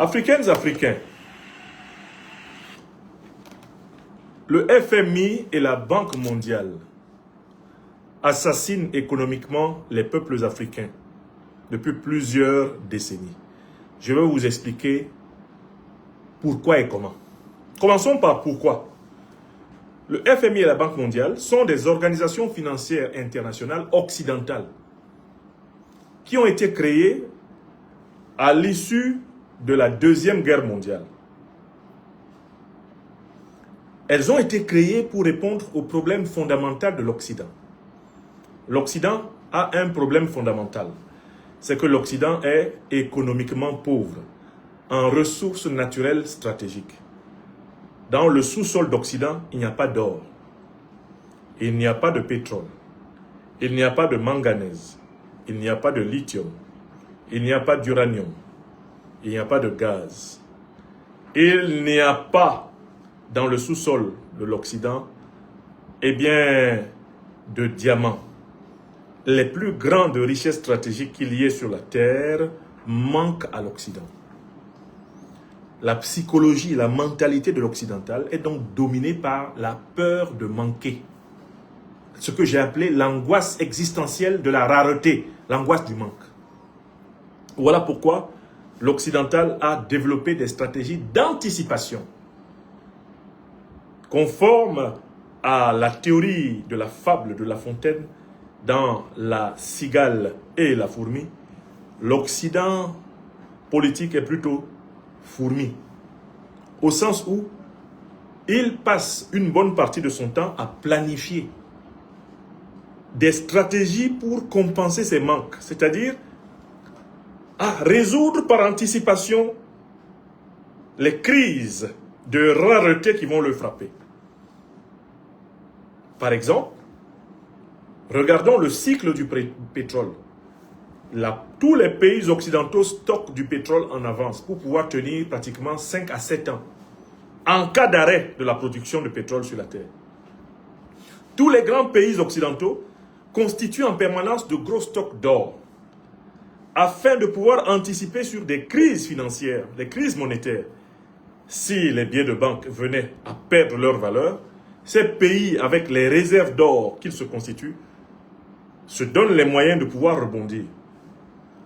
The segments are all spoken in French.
Africaines, Africains, le FMI et la Banque mondiale assassinent économiquement les peuples africains depuis plusieurs décennies. Je vais vous expliquer pourquoi et comment. Commençons par pourquoi. Le FMI et la Banque mondiale sont des organisations financières internationales occidentales qui ont été créées à l'issue de la Deuxième Guerre mondiale. Elles ont été créées pour répondre au problème fondamental de l'Occident. L'Occident a un problème fondamental. C'est que l'Occident est économiquement pauvre en ressources naturelles stratégiques. Dans le sous-sol d'Occident, il n'y a pas d'or. Il n'y a pas de pétrole. Il n'y a pas de manganèse. Il n'y a pas de lithium. Il n'y a pas d'uranium. Il n'y a pas de gaz. Il n'y a pas dans le sous-sol de l'Occident, eh bien, de diamants. Les plus grandes richesses stratégiques qu'il y ait sur la Terre manquent à l'Occident. La psychologie, la mentalité de l'occidental est donc dominée par la peur de manquer. Ce que j'ai appelé l'angoisse existentielle de la rareté, l'angoisse du manque. Voilà pourquoi l'occidental a développé des stratégies d'anticipation. Conforme à la théorie de la fable de La Fontaine, dans La cigale et la fourmi, l'Occident politique est plutôt fourmi, au sens où il passe une bonne partie de son temps à planifier des stratégies pour compenser ses manques, c'est-à-dire à résoudre par anticipation les crises de rareté qui vont le frapper. Par exemple, regardons le cycle du pétrole. Tous les pays occidentaux stockent du pétrole en avance pour pouvoir tenir pratiquement 5 à 7 ans en cas d'arrêt de la production de pétrole sur la Terre. Tous les grands pays occidentaux constituent en permanence de gros stocks d'or afin de pouvoir anticiper sur des crises financières, des crises monétaires. Si les billets de banque venaient à perdre leur valeur, ces pays, avec les réserves d'or qu'ils se constituent, se donnent les moyens de pouvoir rebondir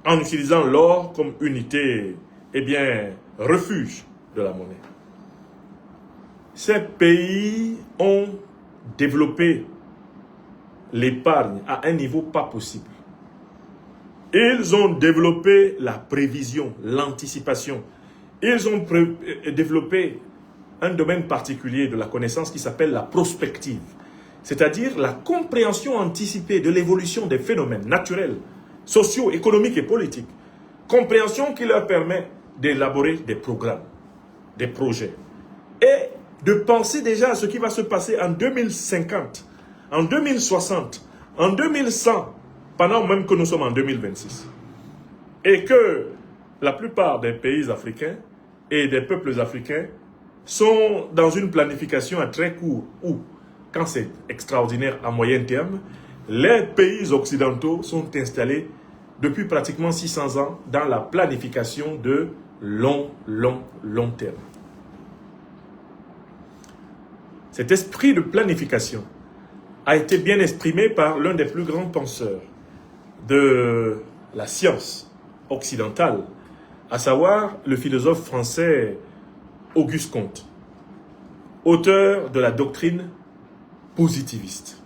en utilisant l'or comme unité, eh bien, refuge de la monnaie. Ces pays ont développé l'épargne à un niveau pas possible. Ils ont développé la prévision, l'anticipation. Ils ont développé un domaine particulier de la connaissance qui s'appelle la prospective, c'est-à-dire la compréhension anticipée de l'évolution des phénomènes naturels, sociaux, économiques et politiques. Compréhension qui leur permet d'élaborer des programmes, des projets et de penser déjà à ce qui va se passer en 2050, en 2060, en 2100, pendant même que nous sommes en 2026. Et que la plupart des pays africains et des peuples africains sont dans une planification à très court ou, quand c'est extraordinaire, à moyen terme, les pays occidentaux sont installés depuis pratiquement 600 ans dans la planification de long terme. Cet esprit de planification a été bien exprimé par l'un des plus grands penseurs de la science occidentale, à savoir le philosophe français Auguste Comte, auteur de la doctrine positiviste.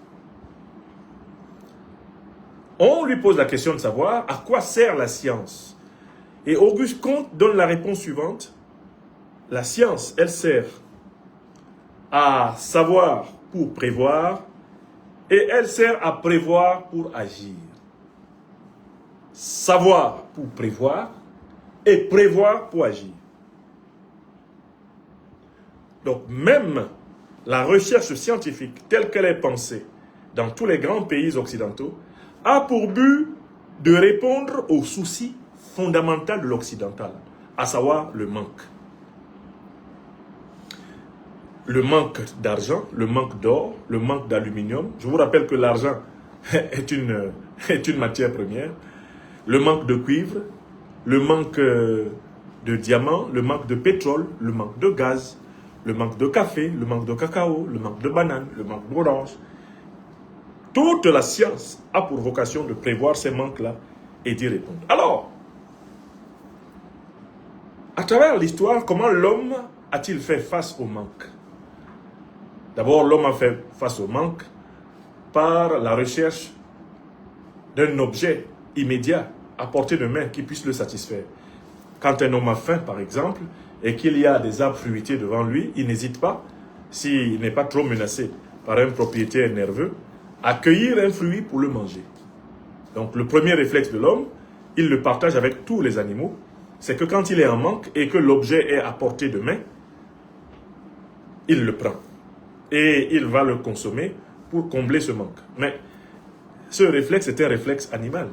On lui pose la question de savoir à quoi sert la science. Et Auguste Comte donne la réponse suivante. La science, elle sert à savoir pour prévoir et elle sert à prévoir pour agir. Savoir pour prévoir et prévoir pour agir. Donc même la recherche scientifique telle qu'elle est pensée dans tous les grands pays occidentaux a pour but de répondre aux soucis fondamentaux de l'occidental, à savoir le manque. Le manque d'argent, le manque d'or, le manque d'aluminium. Je vous rappelle que l'argent est une matière première. Le manque de cuivre, le manque de diamants, le manque de pétrole, le manque de gaz, le manque de café, le manque de cacao, le manque de bananes, le manque d'orange. Toute la science a pour vocation de prévoir ces manques-là et d'y répondre. Alors, à travers l'histoire, comment l'homme a-t-il fait face au manque? D'abord, l'homme a fait face au manque par la recherche d'un objet immédiat à portée de main qui puisse le satisfaire. Quand un homme a faim, par exemple, et qu'il y a des arbres fruitiers devant lui, il n'hésite pas, s'il n'est pas trop menacé par un propriétaire nerveux, à cueillir un fruit pour le manger. Donc le premier réflexe de l'homme, il le partage avec tous les animaux, c'est que quand il est en manque et que l'objet est à portée de main, il le prend. Et il va le consommer pour combler ce manque. Mais ce réflexe est un réflexe animal.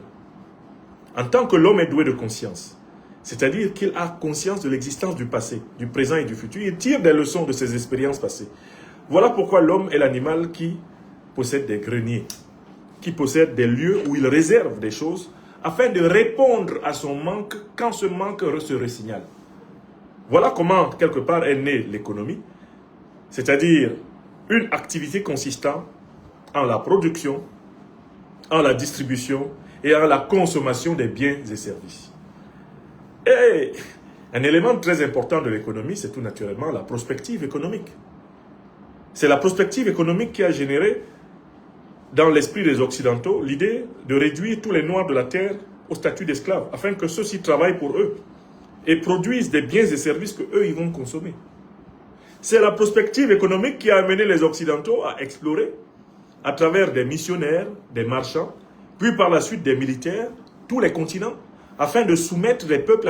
En tant que l'homme est doué de conscience, c'est-à-dire qu'il a conscience de l'existence du passé, du présent et du futur, il tire des leçons de ses expériences passées. Voilà pourquoi l'homme est l'animal qui possède des greniers, qui possède des lieux où il réserve des choses afin de répondre à son manque quand ce manque se ressignale. Voilà comment, quelque part, est née l'économie, c'est-à-dire une activité consistant en la production, en la distribution et en la consommation des biens et services. Et un élément très important de l'économie, c'est tout naturellement la prospective économique. C'est la prospective économique qui a généré, dans l'esprit des Occidentaux, l'idée de réduire tous les Noirs de la terre au statut d'esclaves, afin que ceux-ci travaillent pour eux et produisent des biens et services qu'eux, ils vont consommer. C'est la prospective économique qui a amené les Occidentaux à explorer, à travers des missionnaires, des marchands, puis par la suite des militaires, tous les continents, afin de soumettre les peuples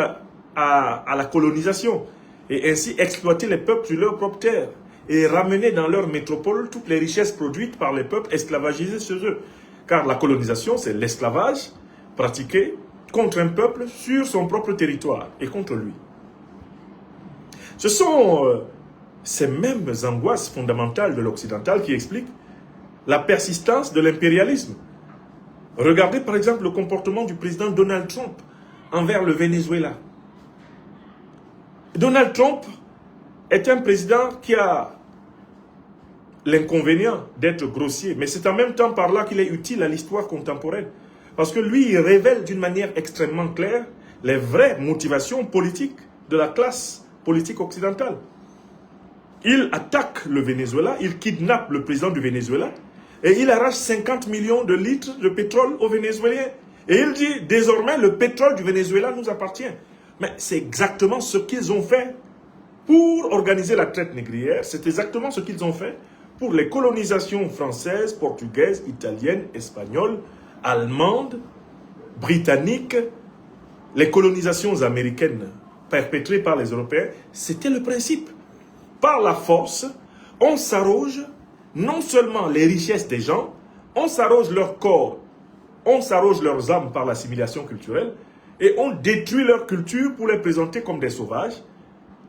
à la colonisation, et ainsi exploiter les peuples sur leur propre terre, et ramener dans leur métropole toutes les richesses produites par les peuples esclavagisés chez eux. Car la colonisation, c'est l'esclavage pratiqué contre un peuple sur son propre territoire et contre lui. Ce sont ces mêmes angoisses fondamentales de l'occidental qui expliquent la persistance de l'impérialisme. Regardez par exemple le comportement du président Donald Trump envers le Venezuela. Donald Trump est un président qui a l'inconvénient d'être grossier, mais c'est en même temps par là qu'il est utile à l'histoire contemporaine. Parce que lui, il révèle d'une manière extrêmement claire les vraies motivations politiques de la classe politique occidentale. Il attaque le Venezuela, il kidnappe le président du Venezuela et il arrache 50 millions de litres de pétrole aux Vénézuéliens. Et il dit, désormais, le pétrole du Venezuela nous appartient. Mais c'est exactement ce qu'ils ont fait pour organiser la traite négrière. C'est exactement ce qu'ils ont fait pour les colonisations françaises, portugaises, italiennes, espagnoles, allemandes, britanniques, les colonisations américaines perpétrées par les Européens. C'était le principe. Par la force, on s'arroge non seulement les richesses des gens, on s'arroge leur corps, on s'arroge leurs âmes par l'assimilation culturelle, et on détruit leur culture pour les présenter comme des sauvages,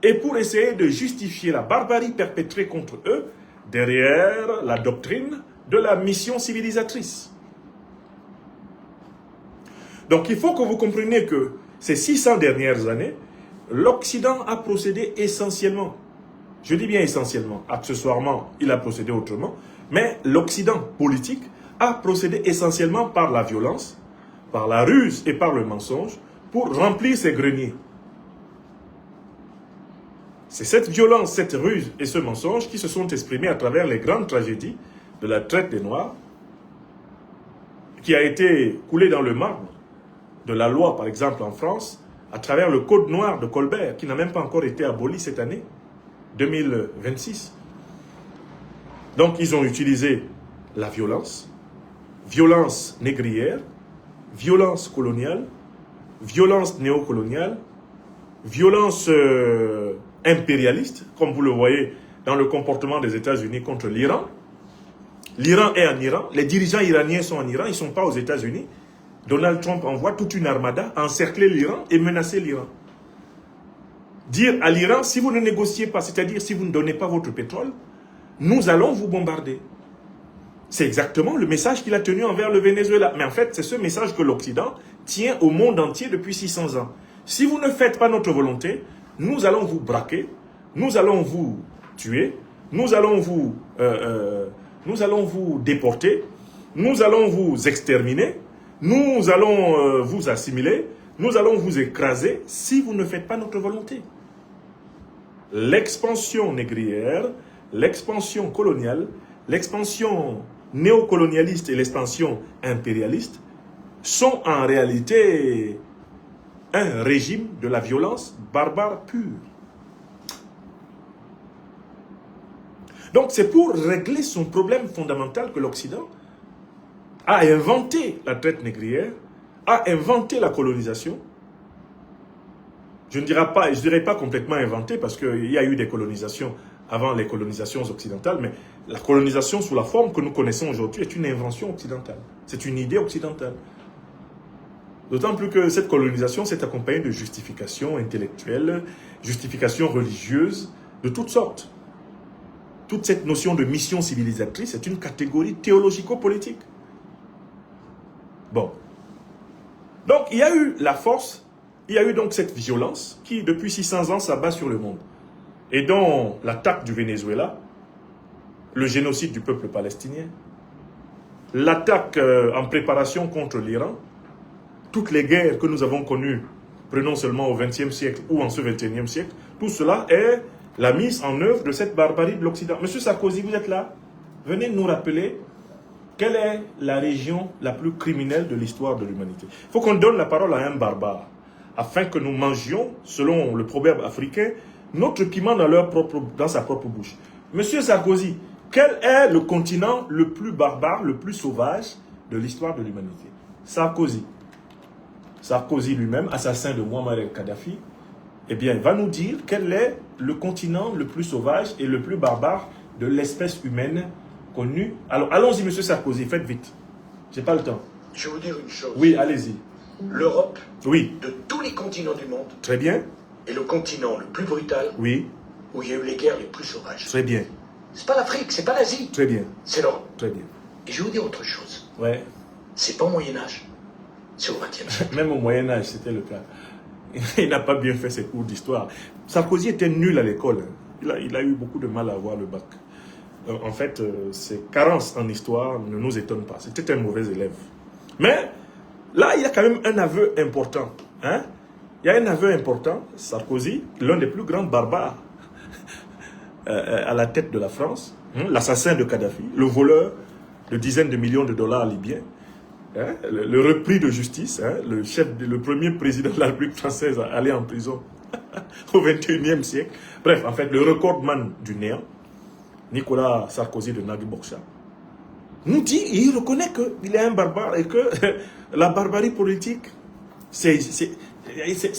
et pour essayer de justifier la barbarie perpétrée contre eux derrière la doctrine de la mission civilisatrice. Donc il faut que vous compreniez que ces 600 dernières années, l'Occident a procédé essentiellement, je dis bien essentiellement, accessoirement il a procédé autrement, mais l'Occident politique a procédé essentiellement par la violence, par la ruse et par le mensonge pour remplir ses greniers. C'est cette violence, cette ruse et ce mensonge qui se sont exprimés à travers les grandes tragédies de la traite des Noirs, qui a été coulée dans le marbre de la loi, par exemple en France, à travers le Code noir de Colbert, qui n'a même pas encore été aboli cette année, 2026. Donc ils ont utilisé la violence, violence négrière, violence coloniale, violence néocoloniale, violence impérialiste, comme vous le voyez dans le comportement des États-Unis contre l'Iran. L'Iran est en Iran, les dirigeants iraniens sont en Iran, ils ne sont pas aux États-Unis. Donald Trump envoie toute une armada encercler l'Iran et menacer l'Iran. Dire à l'Iran, si vous ne négociez pas, c'est-à-dire si vous ne donnez pas votre pétrole, nous allons vous bombarder. C'est exactement le message qu'il a tenu envers le Venezuela. Mais en fait, c'est ce message que l'Occident tient au monde entier depuis 600 ans. Si vous ne faites pas notre volonté, nous allons vous braquer, nous allons vous tuer, nous allons vous déporter, nous allons vous exterminer, nous allons vous assimiler, nous allons vous écraser si vous ne faites pas notre volonté. L'expansion négrière, l'expansion coloniale, l'expansion néocolonialiste et l'expansion impérialiste sont en réalité un régime de la violence barbare pure. Donc c'est pour régler son problème fondamental que l'Occident a inventé la traite négrière, a inventé la colonisation. Je ne dirais pas complètement inventé parce qu'il y a eu des colonisations avant les colonisations occidentales, mais la colonisation sous la forme que nous connaissons aujourd'hui est une invention occidentale. C'est une idée occidentale. D'autant plus que cette colonisation s'est accompagnée de justifications intellectuelles, justifications religieuses, de toutes sortes. Toute cette notion de mission civilisatrice est une catégorie théologico-politique. Bon. Donc, il y a eu la force, il y a eu donc cette violence qui, depuis 600 ans, s'abat sur le monde. Et dont l'attaque du Venezuela, le génocide du peuple palestinien, l'attaque en préparation contre l'Iran, toutes les guerres que nous avons connues, prenons seulement au XXe siècle ou en ce XXIe siècle, tout cela est la mise en œuvre de cette barbarie de l'Occident. Monsieur Sarkozy, vous êtes là? Venez nous rappeler quelle est la région la plus criminelle de l'histoire de l'humanité. Il faut qu'on donne la parole à un barbare, afin que nous mangions, selon le proverbe africain, notre piment dans sa propre bouche. Monsieur Sarkozy, quel est le continent le plus barbare, le plus sauvage de l'histoire de l'humanité? Sarkozy. Sarkozy lui-même, assassin de Muammar el-Kadhafi, eh bien, il va nous dire quel est le continent le plus sauvage et le plus barbare de l'espèce humaine connue. Alors, allons-y, monsieur Sarkozy, faites vite. J'ai pas le temps. Je vais vous dire une chose. Oui, allez-y. L'Europe, oui, de tous les continents du monde, très bien. est le continent le plus brutal, Oui, où il y a eu les guerres les plus sauvages. très bien. C'est pas l'Afrique, c'est pas l'Asie, Très bien, c'est l'Europe. très bien. Et je vais vous dire autre chose. Ouais. C'est pas au Moyen-Âge, c'est au XXe siècle. Même au Moyen-Âge, c'était le cas. Il n'a pas bien fait ses cours d'histoire. Sarkozy était nul à l'école. Il a eu beaucoup de mal à avoir le bac. En fait, ses carences en histoire ne nous étonnent pas. C'était un mauvais élève. Mais là, il y a quand même un aveu important. Hein? Il y a un aveu important. Sarkozy, l'un des plus grands barbares à la tête de la France, l'assassin de Kadhafi, le voleur de dizaines de millions de dollars libyens, le repris de justice, le premier président de la République française à aller en prison au XXIe siècle. Bref, en fait, le recordman du néant, Nicolas Sarkozy de Nagui Boksha, nous dit, il reconnaît qu'il est un barbare et que la barbarie politique, c'est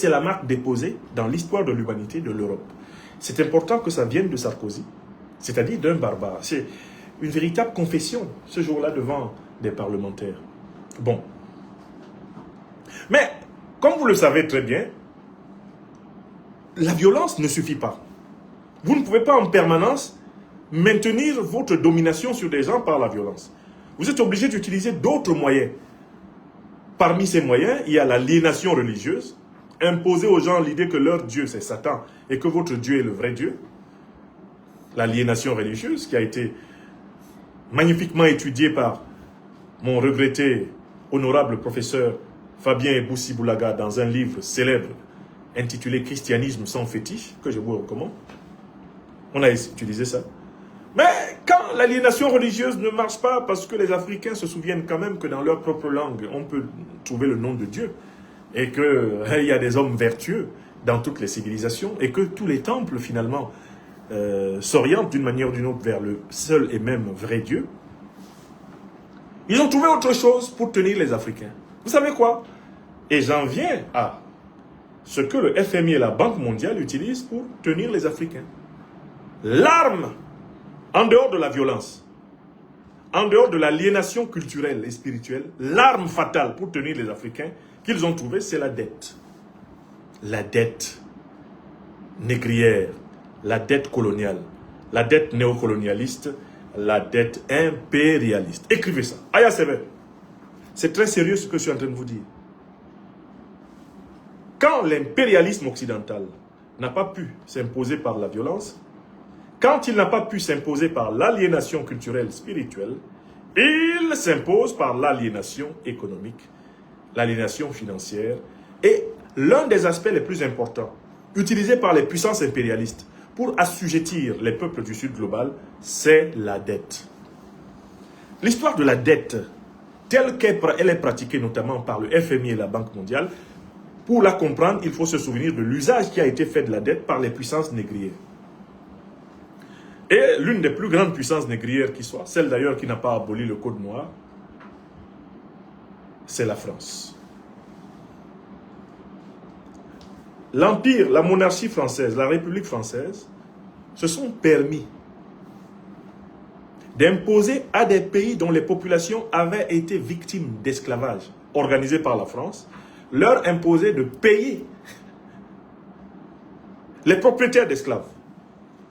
la marque déposée dans l'histoire de l'humanité de l'Europe. C'est important que ça vienne de Sarkozy, c'est-à-dire d'un barbare. C'est une véritable confession, ce jour-là, devant des parlementaires. Bon. Mais, comme vous le savez très bien, la violence ne suffit pas. Vous ne pouvez pas en permanence maintenir votre domination sur des gens par la violence. Vous êtes obligé d'utiliser d'autres moyens. Parmi ces moyens, il y a l'aliénation religieuse, imposer aux gens l'idée que leur Dieu c'est Satan et que votre Dieu est le vrai Dieu. L'aliénation religieuse qui a été magnifiquement étudiée par mon regretté honorable professeur Fabien Ebousi-Boulaga dans un livre célèbre intitulé Christianisme sans fétiche, que je vous recommande. On a utilisé ça. Mais quand l'aliénation religieuse ne marche pas, parce que les Africains se souviennent quand même que dans leur propre langue, on peut trouver le nom de Dieu, et qu'il y a des hommes vertueux dans toutes les civilisations, et que tous les temples, finalement, s'orientent d'une manière ou d'une autre vers le seul et même vrai Dieu, ils ont trouvé autre chose pour tenir les Africains. Vous savez quoi? Et j'en viens à ce que le FMI et la Banque mondiale utilisent pour tenir les Africains. L'arme, en dehors de la violence, en dehors de l'aliénation culturelle et spirituelle, l'arme fatale pour tenir les Africains qu'ils ont trouvée, c'est la dette. La dette négrière, la dette coloniale, la dette néocolonialiste, la dette impérialiste. Écrivez ça. Aya Sever. C'est très sérieux ce que je suis en train de vous dire. quand l'impérialisme occidental n'a pas pu s'imposer par la violence, quand il n'a pas pu s'imposer par l'aliénation culturelle, spirituelle, il s'impose par l'aliénation économique, l'aliénation financière et l'un des aspects les plus importants utilisés par les puissances impérialistes pour assujettir les peuples du Sud global, c'est la dette. L'histoire de la dette, telle qu'elle est pratiquée notamment par le FMI et la Banque mondiale, pour la comprendre, il faut se souvenir de l'usage qui a été fait de la dette par les puissances négrières. Et l'une des plus grandes puissances négrières qui soit, celle d'ailleurs qui n'a pas aboli le Code noir, c'est la France. L'Empire, la monarchie française, la République française, se sont permis d'imposer à des pays dont les populations avaient été victimes d'esclavage organisé par la France, leur imposer de payer les propriétaires d'esclaves,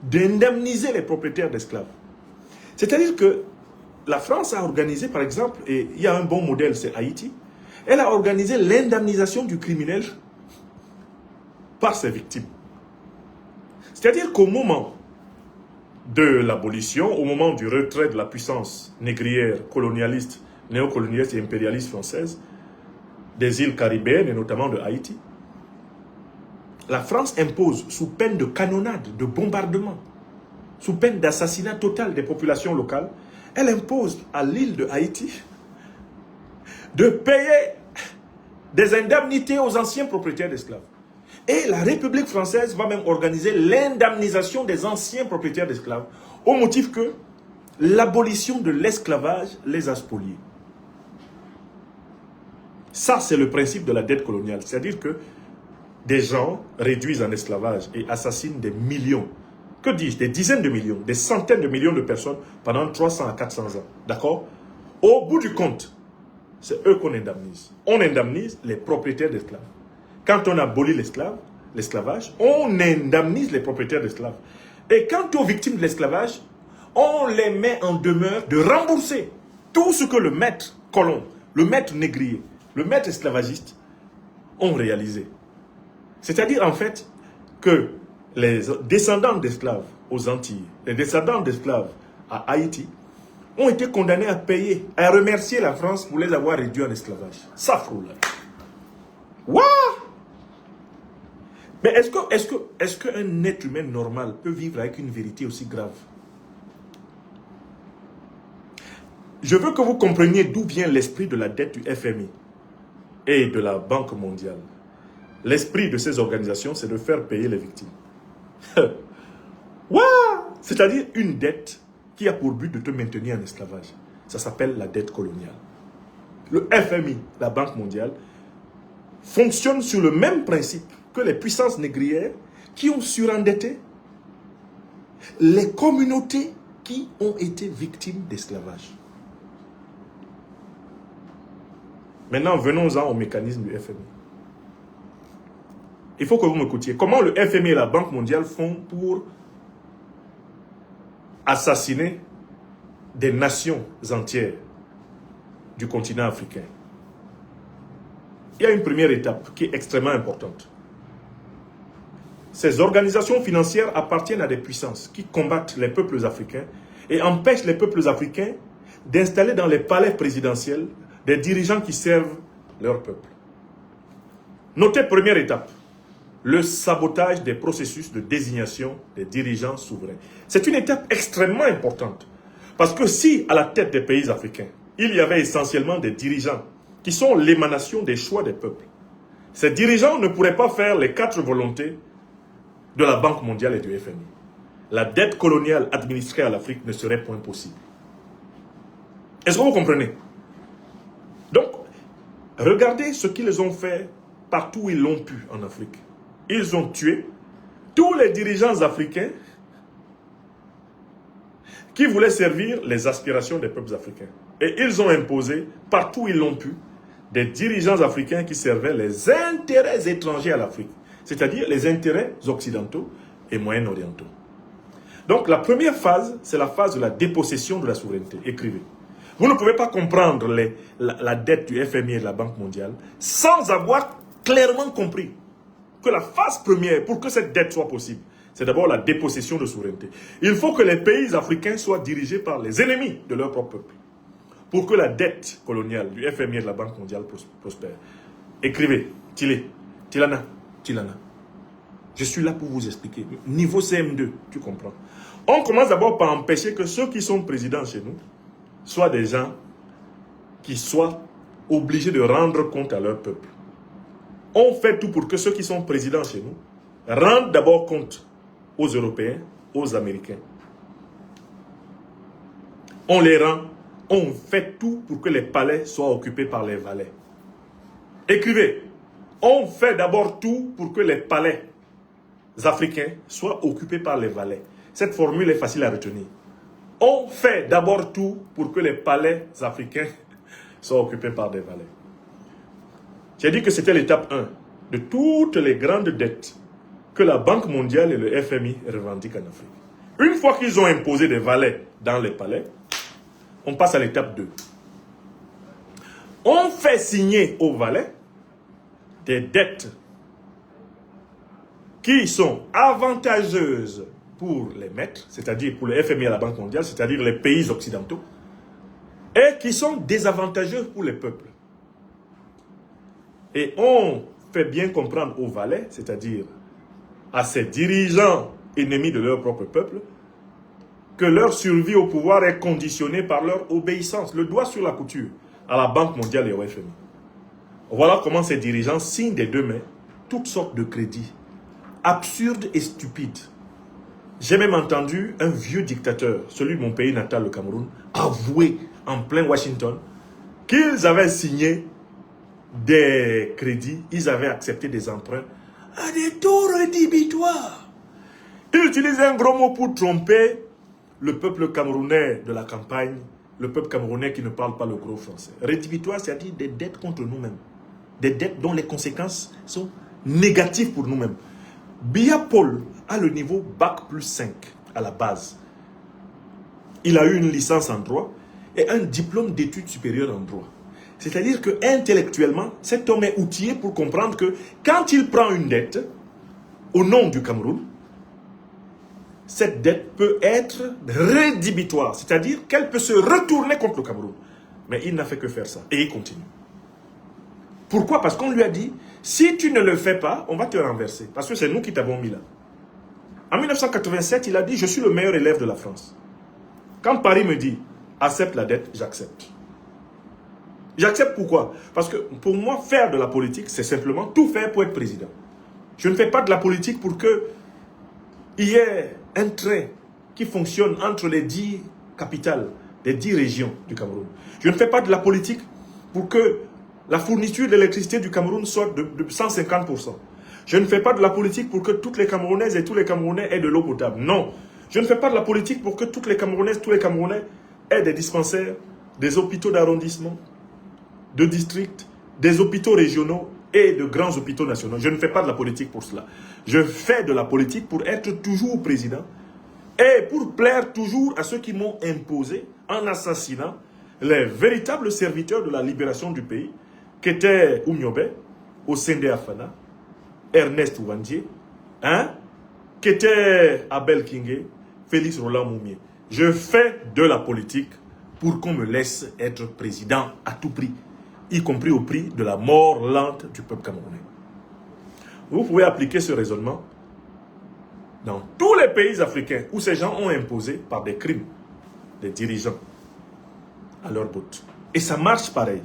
d'indemniser les propriétaires d'esclaves. C'est-à-dire que la France a organisé, par exemple, et il y a un bon modèle, c'est Haïti, elle a organisé l'indemnisation du criminel par ses victimes. C'est-à-dire qu'au moment de l'abolition, au moment du retrait de la puissance négrière, colonialiste, néocolonialiste et impérialiste française, des îles caribéennes et notamment de Haïti, la France impose, sous peine de canonnade, de bombardement, sous peine d'assassinat total des populations locales, elle impose à l'île de Haïti de payer des indemnités aux anciens propriétaires d'esclaves. Et la République française va même organiser l'indemnisation des anciens propriétaires d'esclaves au motif que l'abolition de l'esclavage les a spoliés. Ça, c'est le principe de la dette coloniale. C'est-à-dire que des gens réduisent en esclavage et assassinent des millions, que dis-je, des dizaines de millions, des centaines de millions de personnes pendant 300 à 400 ans. D'accord? Au bout du compte, c'est eux qu'on indemnise. On indemnise les propriétaires d'esclaves. Quand on abolit l'esclavage, on indemnise les propriétaires d'esclaves. Et quant aux victimes de l'esclavage, on les met en demeure de rembourser tout ce que le maître colon, le maître négrier, le maître esclavagiste ont réalisé. C'est-à-dire en fait que les descendants d'esclaves aux Antilles, les descendants d'esclaves à Haïti, ont été condamnés à payer, à remercier la France pour les avoir réduits en esclavage. Ça frôle. What? Mais est-ce qu'un être humain normal peut vivre avec une vérité aussi grave? Je veux que vous compreniez d'où vient l'esprit de la dette du FMI et de la Banque mondiale. L'esprit de ces organisations, c'est de faire payer les victimes. Wow! C'est-à-dire une dette qui a pour but de te maintenir en esclavage. Ça s'appelle la dette coloniale. Le FMI, la Banque mondiale, fonctionne sur le même principe que les puissances négrières qui ont surendetté les communautés qui ont été victimes d'esclavage. Maintenant, venons-en au mécanisme du FMI. Il faut que vous m'écoutiez. Comment le FMI et la Banque mondiale font pour assassiner des nations entières du continent africain? Il y a une première étape qui est extrêmement importante. Ces organisations financières appartiennent à des puissances qui combattent les peuples africains et empêchent les peuples africains d'installer dans les palais présidentiels des dirigeants qui servent leur peuple. Notez première étape, le sabotage des processus de désignation des dirigeants souverains. C'est une étape extrêmement importante. Parce que si, à la tête des pays africains, il y avait essentiellement des dirigeants qui sont l'émanation des choix des peuples, ces dirigeants ne pourraient pas faire les 4 volontés de la Banque mondiale et du FMI. La dette coloniale administrée à l'Afrique ne serait point possible. Est-ce que vous comprenez? Donc, regardez ce qu'ils ont fait partout où ils l'ont pu en Afrique. Ils ont tué tous les dirigeants africains qui voulaient servir les aspirations des peuples africains. Et ils ont imposé, partout où ils l'ont pu, des dirigeants africains qui servaient les intérêts étrangers à l'Afrique. C'est-à-dire les intérêts occidentaux et moyen-orientaux. Donc la première phase, c'est la phase de la dépossession de la souveraineté. Écrivez. Vous ne pouvez pas comprendre la dette du FMI et de la Banque mondiale sans avoir clairement compris que la phase première, pour que cette dette soit possible, c'est d'abord la dépossession de souveraineté. Il faut que les pays africains soient dirigés par les ennemis de leur propre peuple. Pour que la dette coloniale du FMI et de la Banque mondiale prospère. Écrivez, Tilana. Je suis là pour vous expliquer. Niveau CM2, tu comprends. On commence d'abord par empêcher que ceux qui sont présidents chez nous soient des gens qui soient obligés de rendre compte à leur peuple. On fait tout pour que ceux qui sont présidents chez nous rendent d'abord compte aux Européens, aux Américains. On les rend, on fait tout pour que les palais soient occupés par les valets. Écrivez, on fait d'abord tout pour que les palais africains soient occupés par les valets. Cette formule est facile à retenir. On fait d'abord tout pour que les palais africains soient occupés par des valets. J'ai dit que c'était l'étape 1 de toutes les grandes dettes que la Banque mondiale et le FMI revendiquent en Afrique. Une fois qu'ils ont imposé des valets dans les palais, on passe à l'étape 2. On fait signer aux valets des dettes qui sont avantageuses pour les maîtres, c'est-à-dire pour le FMI et la Banque mondiale, c'est-à-dire les pays occidentaux, et qui sont désavantageuses pour les peuples. Et on fait bien comprendre aux valets, c'est-à-dire à ces dirigeants ennemis de leur propre peuple, que leur survie au pouvoir est conditionnée par leur obéissance, le doigt sur la couture, à la Banque mondiale et au FMI. Voilà comment ces dirigeants signent des deux mains toutes sortes de crédits, absurdes et stupides. J'ai même entendu un vieux dictateur, celui de mon pays natal, le Cameroun, avouer en plein Washington qu'ils avaient signé des crédits, ils avaient accepté des emprunts à des taux rédhibitoires. Ils utilisent un gros mot pour tromper le peuple camerounais de la campagne, le peuple camerounais qui ne parle pas le gros français. Rédhibitoire, c'est-à-dire des dettes contre nous-mêmes. Des dettes dont les conséquences sont négatives pour nous-mêmes. Biya Paul a le niveau Bac plus 5 à la base. Il a eu une licence en droit et un diplôme d'études supérieures en droit. C'est-à-dire que intellectuellement, cet homme est outillé pour comprendre que quand il prend une dette au nom du Cameroun, cette dette peut être rédhibitoire, c'est-à-dire qu'elle peut se retourner contre le Cameroun. Mais il n'a fait que faire ça et il continue. Pourquoi? Parce qu'on lui a dit, si tu ne le fais pas, on va te renverser. Parce que c'est nous qui t'avons mis là. En 1987, il a dit, je suis le meilleur élève de la France. Quand Paris me dit, accepte la dette, j'accepte. J'accepte pourquoi? Parce que pour moi, faire de la politique, c'est simplement tout faire pour être président. Je ne fais pas de la politique pour que il y ait un train qui fonctionne entre les 10 capitales, les 10 régions du Cameroun. Je ne fais pas de la politique pour que la fourniture d'électricité du Cameroun soit de 150%. Je ne fais pas de la politique pour que toutes les Camerounaises et tous les Camerounais aient de l'eau potable. Non. Je ne fais pas de la politique pour que toutes les Camerounaises, tous les Camerounais aient des dispensaires, des hôpitaux d'arrondissement, de district, des hôpitaux régionaux et de grands hôpitaux nationaux. Je ne fais pas de la politique pour cela. Je fais de la politique pour être toujours président et pour plaire toujours à ceux qui m'ont imposé en assassinant les véritables serviteurs de la libération du pays, qui étaient Oumyobé, Osende Afana, Ernest Ouandié, qui était Abel Kingé, Félix Roland Moumié. Je fais de la politique pour qu'on me laisse être président à tout prix, y compris au prix de la mort lente du peuple camerounais. Vous pouvez appliquer ce raisonnement dans tous les pays africains où ces gens ont imposé par des crimes des dirigeants à leur bout. Et ça marche pareil.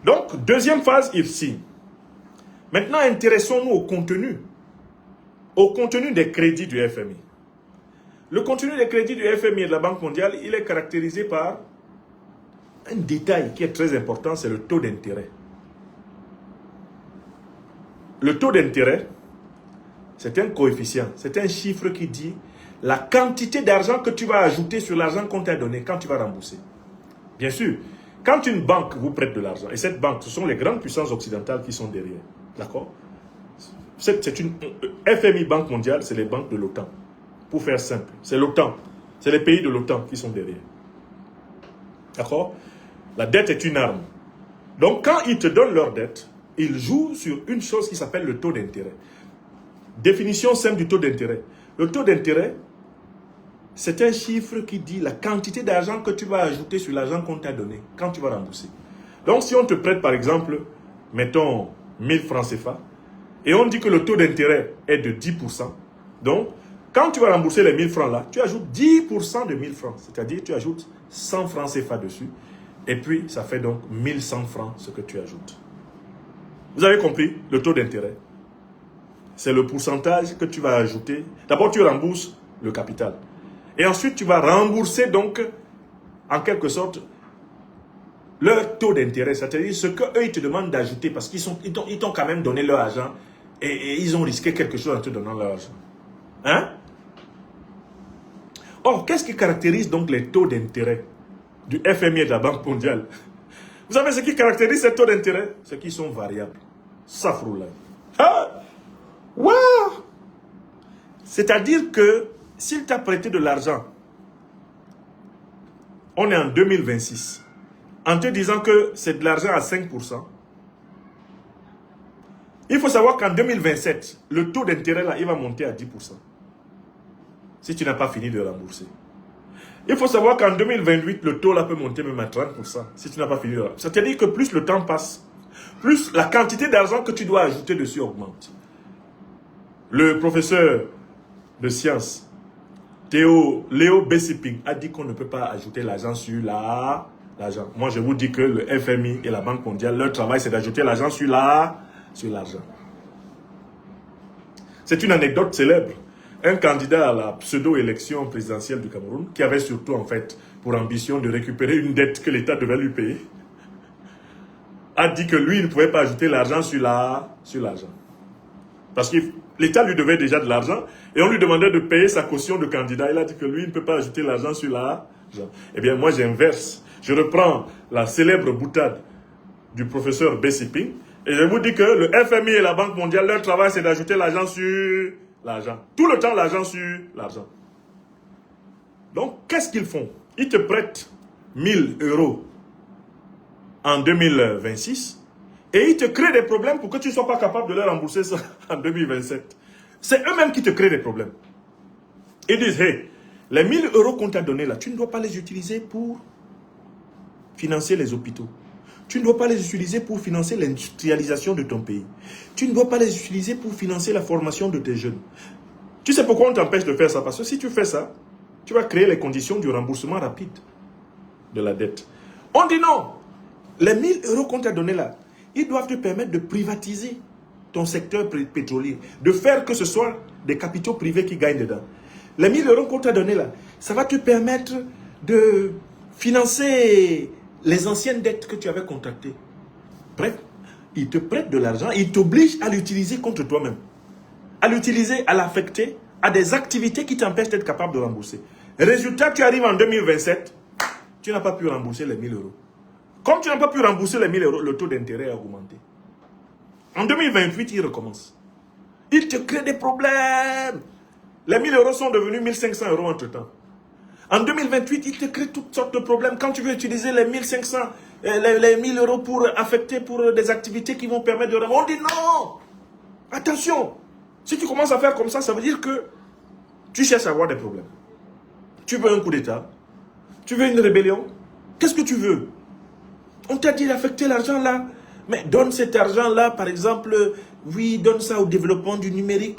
Donc, deuxième phase, il signe. Maintenant, intéressons-nous au contenu des crédits du FMI. Le contenu des crédits du FMI et de la Banque mondiale, il est caractérisé par un détail qui est très important, c'est le taux d'intérêt. Le taux d'intérêt, c'est un coefficient, c'est un chiffre qui dit la quantité d'argent que tu vas ajouter sur l'argent qu'on t'a donné quand tu vas rembourser. Bien sûr, quand une banque vous prête de l'argent, et cette banque, ce sont les grandes puissances occidentales qui sont derrière, d'accord? C'est une FMI, Banque mondiale, c'est les banques de l'OTAN. Pour faire simple, c'est l'OTAN, c'est les pays de l'OTAN qui sont derrière. D'accord? La dette est une arme. Donc quand ils te donnent leur dette, il joue sur une chose qui s'appelle le taux d'intérêt. Définition simple du taux d'intérêt. Le taux d'intérêt, c'est un chiffre qui dit la quantité d'argent que tu vas ajouter sur l'argent qu'on t'a donné quand tu vas rembourser. Donc, si on te prête, par exemple, mettons 1000 francs CFA, et on dit que le taux d'intérêt est de 10%, donc, quand tu vas rembourser les 1000 francs là, tu ajoutes 10% de 1000 francs, c'est-à-dire tu ajoutes 100 francs CFA dessus, et puis ça fait donc 1100 francs ce que tu ajoutes. Vous avez compris le taux d'intérêt? C'est le pourcentage que tu vas ajouter. D'abord, tu rembourses le capital. Et ensuite, tu vas rembourser donc, en quelque sorte, leur taux d'intérêt. C'est-à-dire ce qu'eux, ils te demandent d'ajouter parce qu'ils t'ont quand même donné leur argent et ils ont risqué quelque chose en te donnant leur argent. Hein? Or, qu'est-ce qui caractérise donc les taux d'intérêt du FMI et de la Banque mondiale? Vous savez ce qui caractérise ces taux d'intérêt? C'est qu'ils sont variables. Safroula. Ah! Wow! C'est-à-dire que s'il t'a prêté de l'argent, on est en 2026, en te disant que c'est de l'argent à 5%, il faut savoir qu'en 2027, le taux d'intérêt là, il va monter à 10%. Si tu n'as pas fini de rembourser. Il faut savoir qu'en 2028, le taux là peut monter même à 30%. Si tu n'as pas fini de rembourser. C'est-à-dire que plus le temps passe, plus la quantité d'argent que tu dois ajouter dessus augmente. Le professeur de sciences, Léo Bessiping, a dit qu'on ne peut pas ajouter l'argent sur l'argent. Moi, je vous dis que le FMI et la Banque mondiale, leur travail, c'est d'ajouter l'argent sur l'argent. C'est une anecdote célèbre. Un candidat à la pseudo-élection présidentielle du Cameroun, qui avait surtout, en fait, pour ambition de récupérer une dette que l'État devait lui payer, a dit que lui, il ne pouvait pas ajouter l'argent sur l'argent. Parce que l'État lui devait déjà de l'argent et on lui demandait de payer sa caution de candidat. Il a dit que lui, il ne peut pas ajouter l'argent sur l'argent. Eh bien, moi, j'inverse. Je reprends la célèbre boutade du professeur Bessiping et je vous dis que le FMI et la Banque mondiale, leur travail, c'est d'ajouter l'argent sur l'argent. Tout le temps, l'argent sur l'argent. Donc, qu'est-ce qu'ils font? Ils te prêtent 1000 € en 2026 et ils te créent des problèmes pour que tu ne sois pas capable de leur rembourser ça en 2027. C'est eux-mêmes qui te créent des problèmes. Ils disent, hey, les 1000 € qu'on t'a donnés là, tu ne dois pas les utiliser pour financer les hôpitaux. Tu ne dois pas les utiliser pour financer l'industrialisation de ton pays. Tu ne dois pas les utiliser pour financer la formation de tes jeunes. Tu sais pourquoi on t'empêche de faire ça? Parce que si tu fais ça, tu vas créer les conditions du remboursement rapide de la dette. On dit non. Les 1000 € qu'on t'a donnés là, ils doivent te permettre de privatiser ton secteur pétrolier, de faire que ce soit des capitaux privés qui gagnent dedans. Les 1000 € qu'on t'a donnés là, ça va te permettre de financer les anciennes dettes que tu avais contractées. Bref, ils te prêtent de l'argent, ils t'obligent à l'utiliser contre toi-même. À l'utiliser, à l'affecter à des activités qui t'empêchent d'être capable de rembourser. Résultat, tu arrives en 2027, tu n'as pas pu rembourser les 1000 €. Comme tu n'as pas pu rembourser les 1000 €, le taux d'intérêt a augmenté. En 2028, il recommence. Il te crée des problèmes. Les 1000 € sont devenus 1500 € entre-temps. En 2028, il te crée toutes sortes de problèmes. Quand tu veux utiliser les 1500, les 1000 € pour affecter pour des activités qui vont permettre de... On dit non. Attention. Si tu commences à faire comme ça, ça veut dire que tu cherches à avoir des problèmes. Tu veux un coup d'État? Tu veux une rébellion? Qu'est-ce que tu veux? On t'a dit d'affecter l'argent là. Mais donne cet argent-là, par exemple, oui, donne ça au développement du numérique,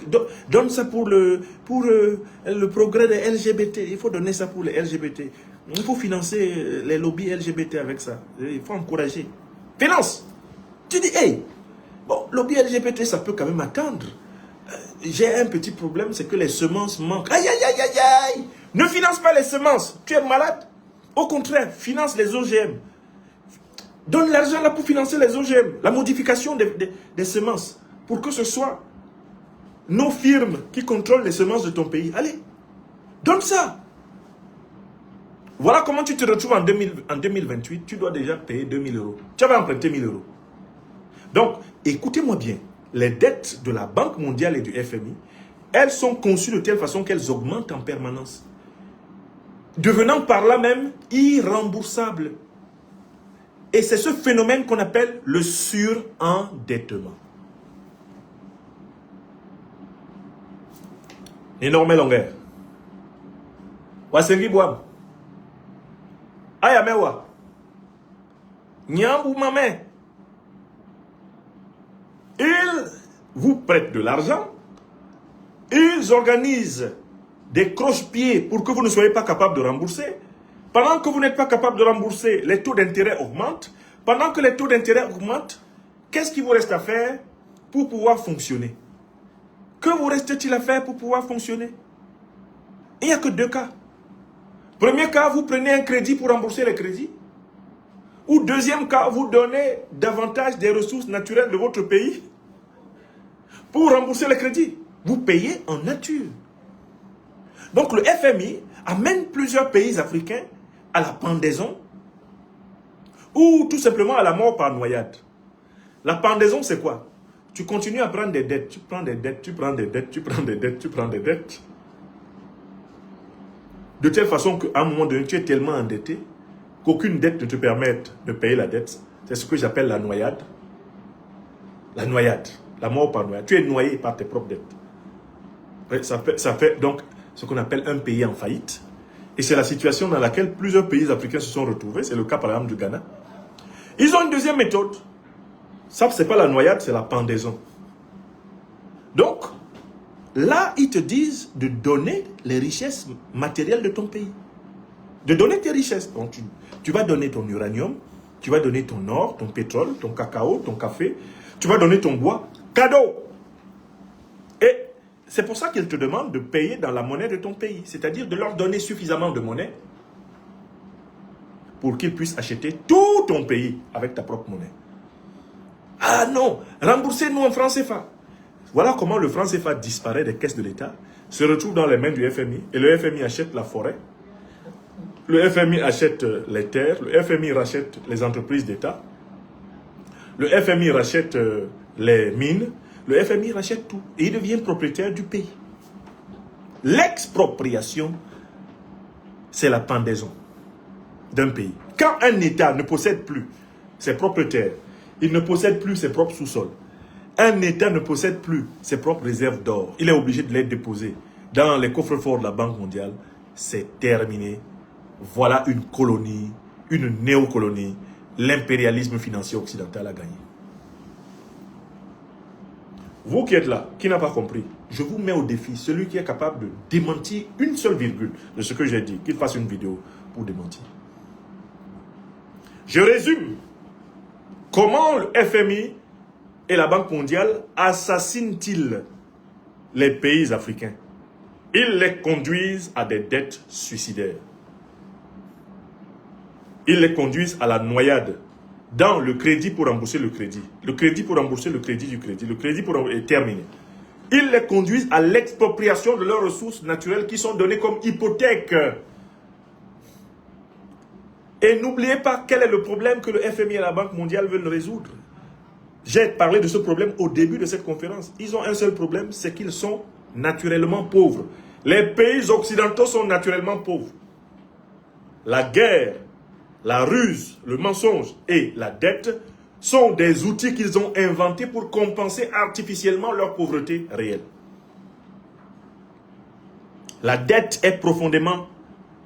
donne ça pour le progrès des LGBT. Il faut donner ça pour les LGBT. Il faut financer les lobbies LGBT avec ça. Il faut encourager. Finance. Tu dis, hey, bon, lobby LGBT, ça peut quand même attendre. J'ai un petit problème, c'est que les semences manquent. Aïe, aïe, aïe, aïe, aïe. Ne finance pas les semences. Tu es malade. Au contraire, finance les OGM. Donne l'argent là pour financer les OGM, la modification des semences, pour que ce soit nos firmes qui contrôlent les semences de ton pays. Allez, donne ça. Voilà comment tu te retrouves en 2028, tu dois déjà payer 2000 €. Tu avais emprunté 1000 €. Donc, écoutez-moi bien, les dettes de la Banque mondiale et du FMI, elles sont conçues de telle façon qu'elles augmentent en permanence, devenant par là même irremboursables. Et c'est ce phénomène qu'on appelle le surendettement. Énorme longueur. Wasengi Boam. Ayamewa. Nyambu Mame. Ils vous prêtent de l'argent. Ils organisent des croche-pieds pour que vous ne soyez pas capable de rembourser. Pendant que vous n'êtes pas capable de rembourser, les taux d'intérêt augmentent. Pendant que les taux d'intérêt augmentent, qu'est-ce qu'il vous reste à faire pour pouvoir fonctionner? Que vous reste-t-il à faire pour pouvoir fonctionner? Il n'y a que deux cas. Premier cas, vous prenez un crédit pour rembourser les crédits. Ou deuxième cas, vous donnez davantage des ressources naturelles de votre pays pour rembourser les crédits. Vous payez en nature. Donc le FMI amène plusieurs pays africains à la pendaison ou tout simplement à la mort par noyade. La pendaison, c'est quoi? Tu continues à prendre des dettes, tu prends des dettes, tu prends des dettes, tu prends des dettes, tu prends des dettes. De telle façon qu'à un moment donné, tu es tellement endetté qu'aucune dette ne te permette de payer la dette. C'est ce que j'appelle la noyade. La noyade, la mort par noyade. Tu es noyé par tes propres dettes. Ça fait donc ce qu'on appelle un pays en faillite. Et c'est la situation dans laquelle plusieurs pays africains se sont retrouvés. C'est le cas par exemple du Ghana. Ils ont une deuxième méthode. Ça, ce n'est pas la noyade, c'est la pendaison. Donc, là, ils te disent de donner les richesses matérielles de ton pays. De donner tes richesses. Donc, tu vas donner ton uranium, tu vas donner ton or, ton pétrole, ton cacao, ton café, tu vas donner ton bois. Cadeau! Et c'est pour ça qu'ils te demandent de payer dans la monnaie de ton pays. C'est-à-dire de leur donner suffisamment de monnaie pour qu'ils puissent acheter tout ton pays avec ta propre monnaie. Ah non, remboursez-nous en franc CFA. Voilà comment le franc CFA disparaît des caisses de l'État, se retrouve dans les mains du FMI, et le FMI achète la forêt, le FMI achète les terres, le FMI rachète les entreprises d'État, le FMI rachète les mines, le FMI rachète tout, et il devient propriétaire du pays. L'expropriation, c'est la pendaison d'un pays. Quand un État ne possède plus ses propres terres, il ne possède plus ses propres sous-sols, un État ne possède plus ses propres réserves d'or, il est obligé de les déposer dans les coffres-forts de la Banque mondiale, c'est terminé. Voilà une colonie, une néocolonie. L'impérialisme financier occidental a gagné. Vous qui êtes là, qui n'a pas compris, je vous mets au défi, celui qui est capable de démentir une seule virgule de ce que j'ai dit, qu'il fasse une vidéo pour démentir. Je résume. Comment le FMI et la Banque mondiale assassinent-ils les pays africains? Ils les conduisent à des dettes suicidaires. Ils les conduisent à la noyade dans le crédit pour rembourser le crédit. Le crédit pour rembourser le crédit du crédit. Le crédit est terminé. Ils les conduisent à l'expropriation de leurs ressources naturelles qui sont données comme hypothèque. Et n'oubliez pas quel est le problème que le FMI et la Banque mondiale veulent résoudre. J'ai parlé de ce problème au début de cette conférence. Ils ont un seul problème, c'est qu'ils sont naturellement pauvres. Les pays occidentaux sont naturellement pauvres. La guerre, la ruse, le mensonge et la dette sont des outils qu'ils ont inventés pour compenser artificiellement leur pauvreté réelle. La dette est profondément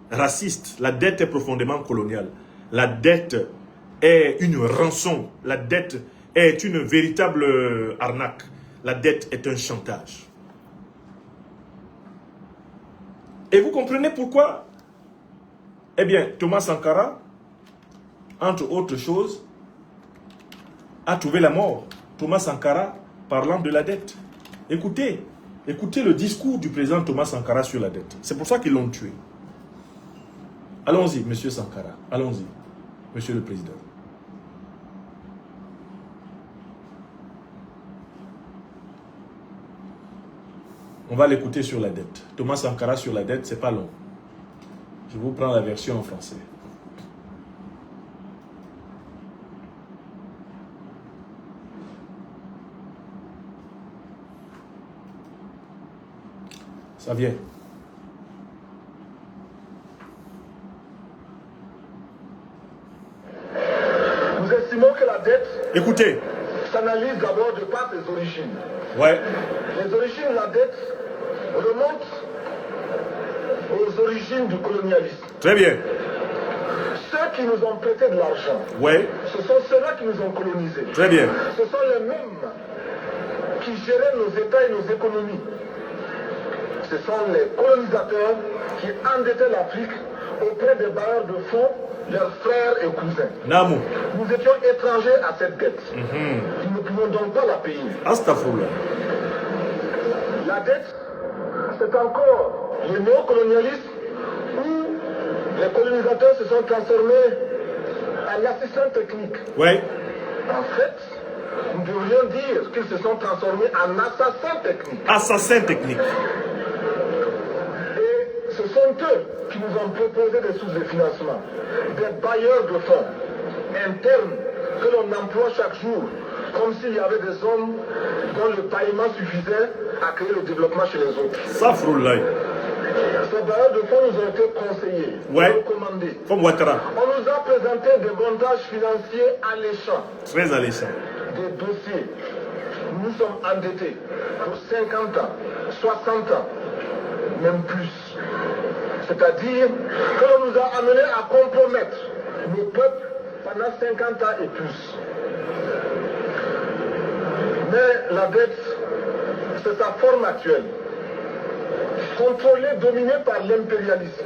raciste, la dette est profondément coloniale. La dette est une rançon, la dette est une véritable arnaque. La dette est un chantage. Et vous comprenez pourquoi? Eh bien, Thomas Sankara, entre autres choses, a trouvé la mort. Thomas Sankara parlant de la dette. Écoutez le discours du président Thomas Sankara sur la dette. C'est pour ça qu'ils l'ont tué. Allons-y, monsieur Sankara. Allons-y, monsieur le président. On va l'écouter sur la dette. Thomas Sankara sur la dette, c'est pas long. Je vous prends la version en français. Ça vient. dette Écoutez. s'analyse d'abord de par ses origines. Ouais. Les origines de la dette remontent aux origines du colonialisme. Très bien. Ceux qui nous ont prêté de l'argent, Ouais. ce sont ceux-là qui nous ont colonisés. Très bien. Ce sont les mêmes qui géraient nos États et nos économies. Ce sont les colonisateurs qui endettaient l'Afrique auprès des bailleurs de fonds, leurs frères et cousins. Namou. Nous étions étrangers à cette dette. Nous ne pouvons donc pas la payer. Astaghfirullah. La dette, c'est encore le néocolonialisme où les colonisateurs se sont transformés en assistants techniques. Ouais. En fait, nous devrions dire qu'ils se sont transformés en assassins techniques. Assassin technique. Et ce sont eux qui nous ont proposé des sources de financement, des bailleurs de fonds internes que l'on emploie chaque jour, comme s'il y avait des hommes dont le paillement suffisait à créer le développement chez les autres. Safrullah. Ces bailleurs de fonds nous ont été conseillés, Ouais. recommandés. Comme Ouattara. On nous a présenté des montages financiers alléchants, Très alléchant. des dossiers. Nous sommes endettés pour 50 ans, 60 ans, même plus. C'est-à-dire que l'on nous a amenés à compromettre nos peuples pendant 50 ans et plus. Mais la dette, c'est sa forme actuelle. Contrôlée, dominée par l'impérialisme.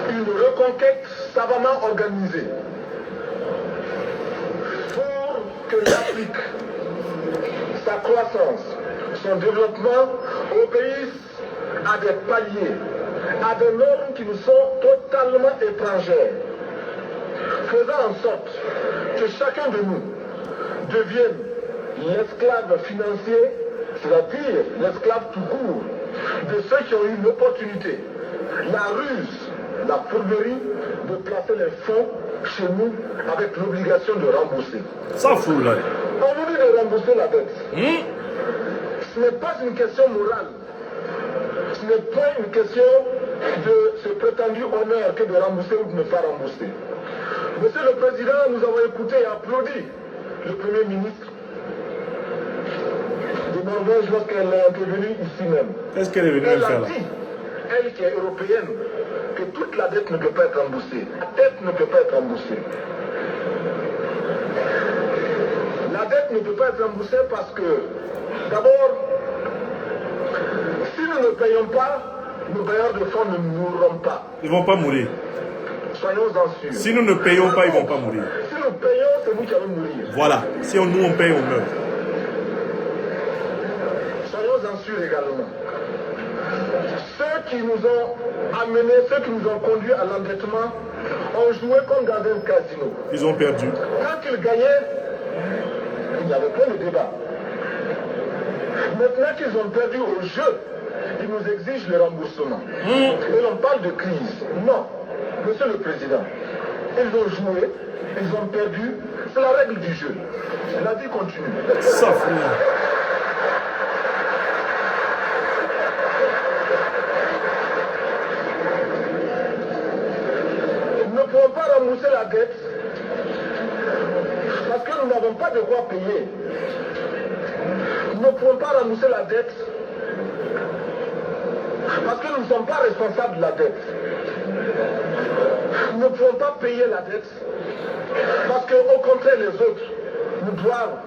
Une reconquête savamment organisée pour que l'Afrique, sa croissance, son développement obéissent à des paliers, à des normes qui nous sont totalement étrangères, faisant en sorte que chacun de nous devienne l'esclave financier, c'est-à-dire l'esclave tout court, de ceux qui ont eu l'opportunité, la ruse, la fourberie de placer les fonds chez nous avec l'obligation de rembourser. Safrullah. On nous dit de rembourser la dette. Ce n'est pas une question morale. Ce n'est pas une question de ce prétendu honneur que de rembourser ou de ne pas rembourser. Monsieur le Président, nous avons écouté et applaudi le Premier ministre de Norvège lorsqu'elle est intervenue ici même. Qu'est-ce qu'elle est venue Elle faire a là? dit, elle qui est européenne, que toute la dette ne peut pas être remboursée. La dette ne peut pas être remboursée. La dette ne peut pas être remboursée parce que, d'abord, si nous ne payons pas, nos bailleurs de fonds ne mourront pas. Ils vont pas mourir. Soyons-en sûrs. Si nous ne payons pas, ils vont pas mourir. Si nous payons, c'est nous qui allons mourir. Voilà. Si nous on paye, on meurt. Soyons-en sûrs également. Ceux qui nous ont amenés, ceux qui nous ont conduits à l'endettement, ont joué comme dans un casino. Ils ont perdu. Quand ils gagnaient, il n'y avait pas de débat. Maintenant qu'ils ont perdu au jeu, ils nous exigent le remboursement. Et l'on parle de crise. Non, Monsieur le Président, ils ont joué, ils ont perdu, c'est la règle du jeu. La vie continue. Safrullah. Nous ne pouvons pas rembourser la dette parce que nous n'avons pas de quoi payer. Nous ne pouvons pas rembourser la dette parce que nous ne sommes pas responsables de la dette. Nous ne pouvons pas payer la dette parce qu'au contraire les autres nous doivent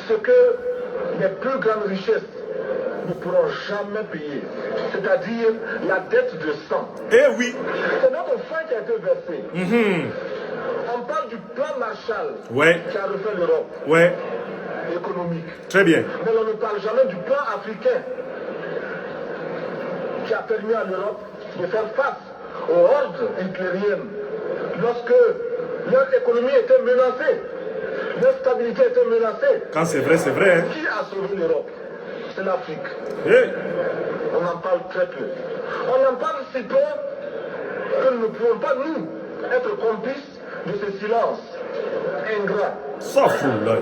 ce que les plus grandes richesses ne pourront jamais payer, c'est-à-dire la dette de sang. Eh oui. C'est notre fin qui a été versée. On parle du plan Marshall Ouais. qui a refait l'Europe Ouais. économique. Très bien. Mais on ne parle jamais du plan africain qui a permis à l'Europe de faire face aux hordes hitlériennes lorsque leur économie était menacée, leur stabilité était menacée. Quand c'est vrai, c'est vrai. Hein? Qui a sauvé l'Europe? C'est l'Afrique. Eh. On en parle très peu. On en parle si peu que nous ne pouvons pas, nous, être complices de ce silence ingrat. Safrullah.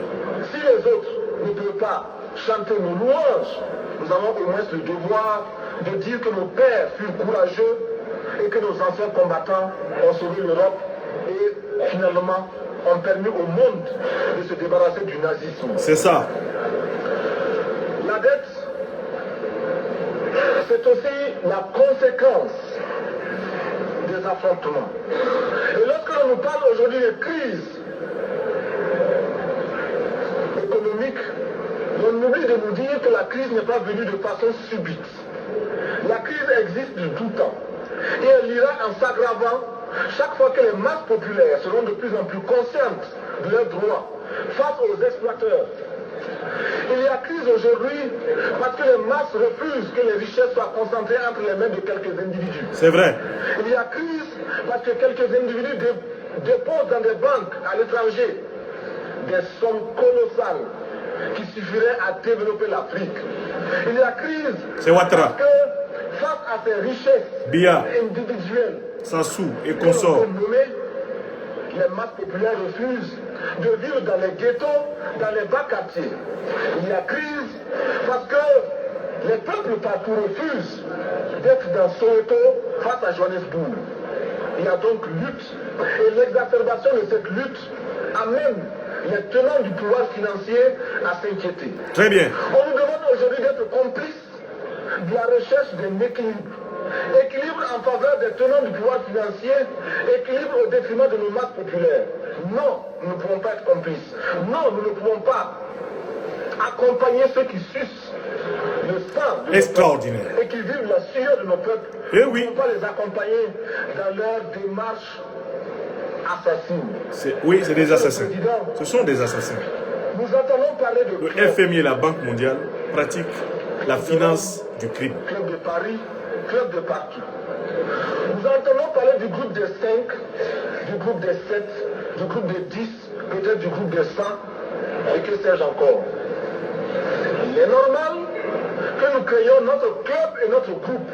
Si les autres ne peuvent pas chanter nos louanges, nous avons au moins le devoir de dire que nos pères furent courageux et que nos anciens combattants ont sauvé l'Europe et finalement ont permis au monde de se débarrasser du nazisme. C'est ça. La dette, c'est aussi la conséquence des affrontements. Et lorsque l'on nous parle aujourd'hui de crise économique, on oublie de nous dire que la crise n'est pas venue de façon subite. La crise existe de tout temps. Et elle ira en s'aggravant chaque fois que les masses populaires seront de plus en plus conscientes de leurs droits face aux exploiteurs. Il y a crise aujourd'hui parce que les masses refusent que les richesses soient concentrées entre les mains de quelques individus. C'est vrai. Il y a crise parce que quelques individus déposent dans des banques à l'étranger des sommes colossales qui suffiraient à développer l'Afrique. Il y a crise parce que face à ces richesses individuelles, Sassou et consorts, les masses populaires refusent de vivre dans les ghettos, dans les bas quartiers. Il y a crise parce que les peuples partout refusent d'être dans Soweto face à Johannesburg. Il y a donc lutte. Et l'exacerbation de cette lutte amène les tenants du pouvoir financier à s'inquiéter. Très bien. On nous demande aujourd'hui d'être complices de la recherche d'un équilibre. Équilibre en faveur des tenants du pouvoir financier, équilibre au détriment de nos masses populaires. Non, nous ne pouvons pas être complices. Non, nous ne pouvons pas accompagner ceux qui sucent le sang de extraordinaire et qui vivent la sueur de nos peuples. Et nous oui. ne pouvons pas les accompagner dans leur démarche assassine. Oui, c'est des assassins. Ce sont des assassins. Nous entendons parler de Le FMI et la Banque mondiale pratiquent la finance du crime. Club de Paris, club de partout. Nous entendons parler du groupe des 5, du groupe des 7, du groupe des 10, peut-être du groupe des 100, et que sais-je encore. Il est normal que nous créions notre club et notre groupe.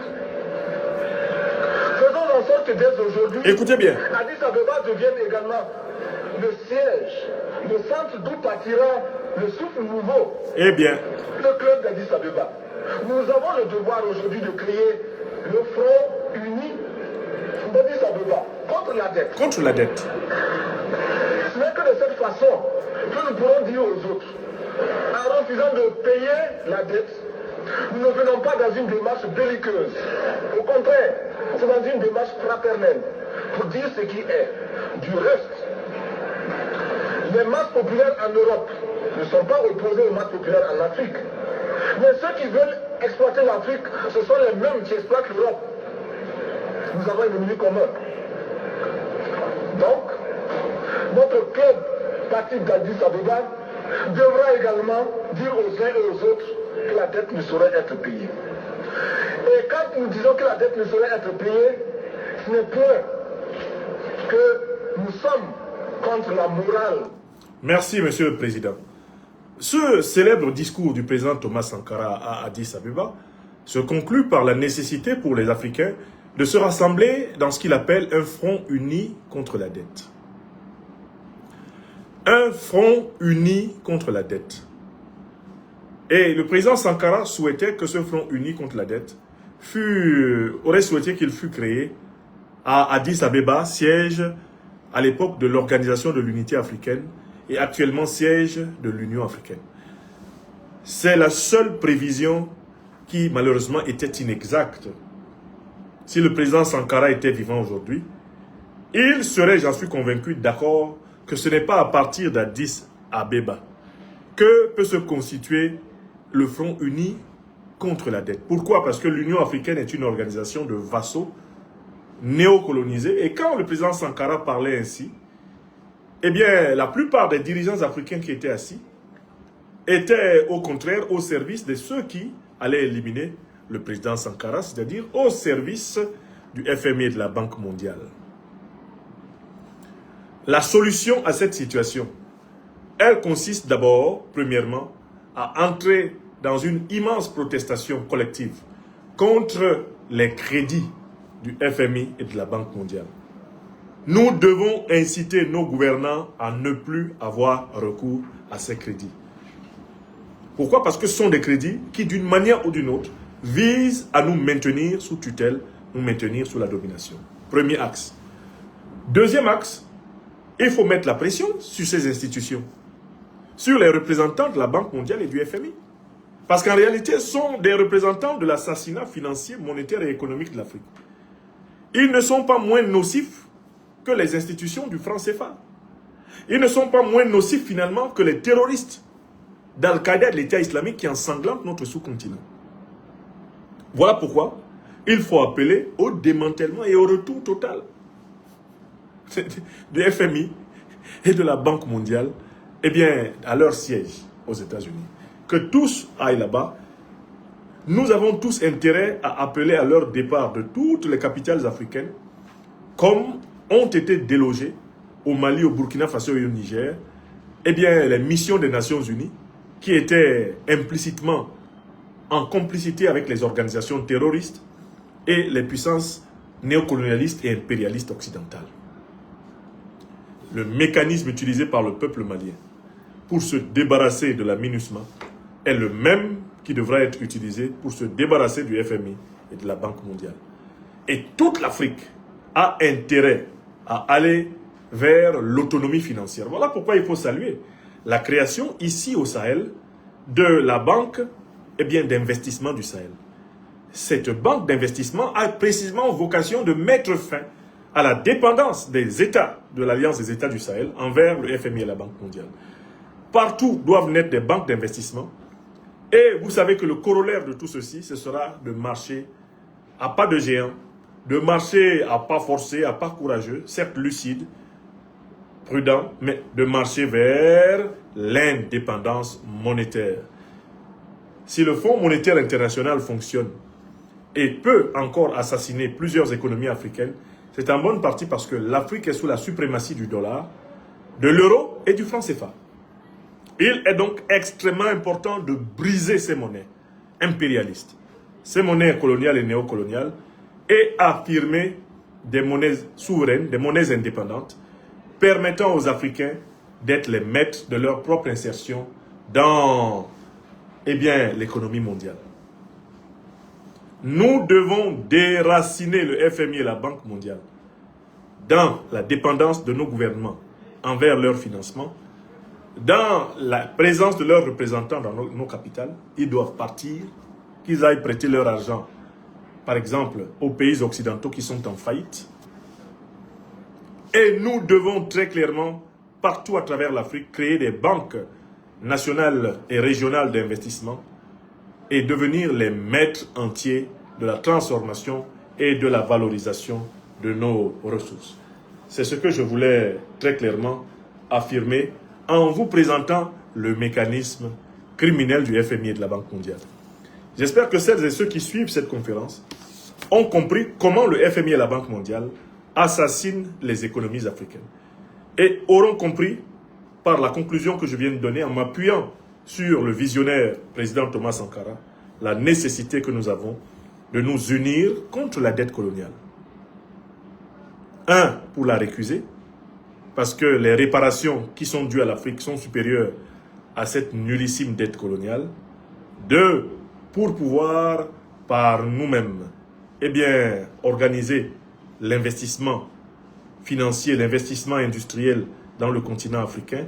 Faisons en sorte que dès aujourd'hui, Écoutez bien. Addis Abeba devienne également le siège, le centre d'où partira le souffle nouveau. Eh bien, Le club d'Addis Abeba. Nous avons le devoir aujourd'hui de créer le front uni d'Addis Abeba contre la dette. contre la dette. Ce n'est que de cette façon que nous pourrons dire aux autres, en refusant de payer la dette, nous ne venons pas dans une démarche belliqueuse. Au contraire, c'est dans une démarche fraternelle pour dire ce qui est. Du reste, les masses populaires en Europe ne sont pas opposées aux masses populaires en Afrique. Mais ceux qui veulent exploiter l'Afrique, ce sont les mêmes qui exploitent l'Europe. Nous avons un ennemi commun. Donc, notre club parti d'Addis Abeba devra également dire aux uns et aux autres que la dette ne saurait être payée. Et quand nous disons que la dette ne saurait être payée, ce n'est point que nous sommes contre la morale. Merci, Monsieur le Président. Ce célèbre discours du président Thomas Sankara à Addis Abeba se conclut par la nécessité pour les Africains de se rassembler dans ce qu'il appelle un front uni contre la dette. Un front uni contre la dette. Et le président Sankara souhaitait que ce front uni contre la dette aurait souhaité qu'il fût créé à Addis Abeba, siège à l'époque de l'Organisation de l'Unité africaine et actuellement siège de l'Union africaine. C'est la seule prévision qui malheureusement était inexacte. Si le président Sankara était vivant aujourd'hui, il serait, j'en suis convaincu, d'accord que ce n'est pas à partir d'Addis Abeba que peut se constituer le front uni contre la dette. Pourquoi? Parce que l'Union africaine est une organisation de vassaux néocolonisés. Et quand le président Sankara parlait ainsi, eh bien, la plupart des dirigeants africains qui étaient assis étaient au contraire au service de ceux qui allaient éliminer le président Sankara, c'est-à-dire au service du FMI et de la Banque mondiale. La solution à cette situation, elle consiste d'abord, premièrement, à entrer dans une immense protestation collective contre les crédits du FMI et de la Banque mondiale. Nous devons inciter nos gouvernants à ne plus avoir recours à ces crédits. Pourquoi? Parce que ce sont des crédits qui, d'une manière ou d'une autre, visent à nous maintenir sous tutelle, nous maintenir sous la domination. Premier axe. Deuxième axe, il faut mettre la pression sur ces institutions, sur les représentants de la Banque mondiale et du FMI. Parce qu'en réalité, ce sont des représentants de l'assassinat financier, monétaire et économique de l'Afrique. Ils ne sont pas moins nocifs que les institutions du franc CFA. Ils ne sont pas moins nocifs finalement que les terroristes d'Al-Qaïda et de l'État islamique qui ensanglantent notre sous-continent. Voilà pourquoi il faut appeler au démantèlement et au retour total du FMI et de la Banque mondiale, eh bien, à leur siège aux États-Unis. Que tous aillent là-bas. Nous avons tous intérêt à appeler à leur départ de toutes les capitales africaines, comme ont été délogées au Mali, au Burkina Faso et au Niger, eh bien, les missions des Nations Unies, qui étaient implicitement en complicité avec les organisations terroristes et les puissances néocolonialistes et impérialistes occidentales. Le mécanisme utilisé par le peuple malien pour se débarrasser de la MINUSMA est le même qui devra être utilisé pour se débarrasser du FMI et de la Banque mondiale. Et toute l'Afrique a intérêt à aller vers l'autonomie financière. Voilà pourquoi il faut saluer la création ici au Sahel de la banque d'investissement du Sahel. Cette banque d'investissement a précisément vocation de mettre fin à la dépendance des États de l'Alliance des États du Sahel envers le FMI et la Banque mondiale. Partout doivent naître des banques d'investissement. Et vous savez que le corollaire de tout ceci, ce sera de marcher à pas de géant, de marcher à pas forcé, à pas courageux, certes lucide, prudent, mais de marcher vers l'indépendance monétaire. Si le Fonds monétaire international fonctionne et peut encore assassiner plusieurs économies africaines, c'est en bonne partie parce que l'Afrique est sous la suprématie du dollar, de l'euro et du franc CFA. Il est donc extrêmement important de briser ces monnaies impérialistes, ces monnaies coloniales et néocoloniales, et affirmer des monnaies souveraines, des monnaies indépendantes, permettant aux Africains d'être les maîtres de leur propre insertion dans l'économie mondiale. Nous devons déraciner le FMI et la Banque mondiale dans la dépendance de nos gouvernements envers leur financement, dans la présence de leurs représentants dans nos capitales. Ils doivent partir, qu'ils aillent prêter leur argent, par exemple, aux pays occidentaux qui sont en faillite. Et nous devons très clairement, partout à travers l'Afrique, créer des banques nationales et régionales d'investissement et devenir les maîtres entiers de la transformation et de la valorisation de nos ressources. C'est ce que je voulais très clairement affirmer en vous présentant le mécanisme criminel du FMI et de la Banque mondiale. J'espère que celles et ceux qui suivent cette conférence ont compris comment le FMI et la Banque mondiale assassinent les économies africaines et auront compris par la conclusion que je viens de donner en m'appuyant sur le visionnaire président Thomas Sankara, la nécessité que nous avons de nous unir contre la dette coloniale. Un, pour la récuser, parce que les réparations qui sont dues à l'Afrique sont supérieures à cette nullissime dette coloniale. Deux, pour pouvoir, par nous-mêmes, organiser l'investissement financier, l'investissement industriel dans le continent africain.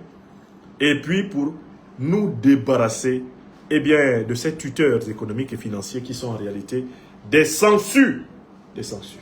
Et puis pour nous débarrasser de ces tuteurs économiques et financiers qui sont en réalité des sangsues. Des sangsues.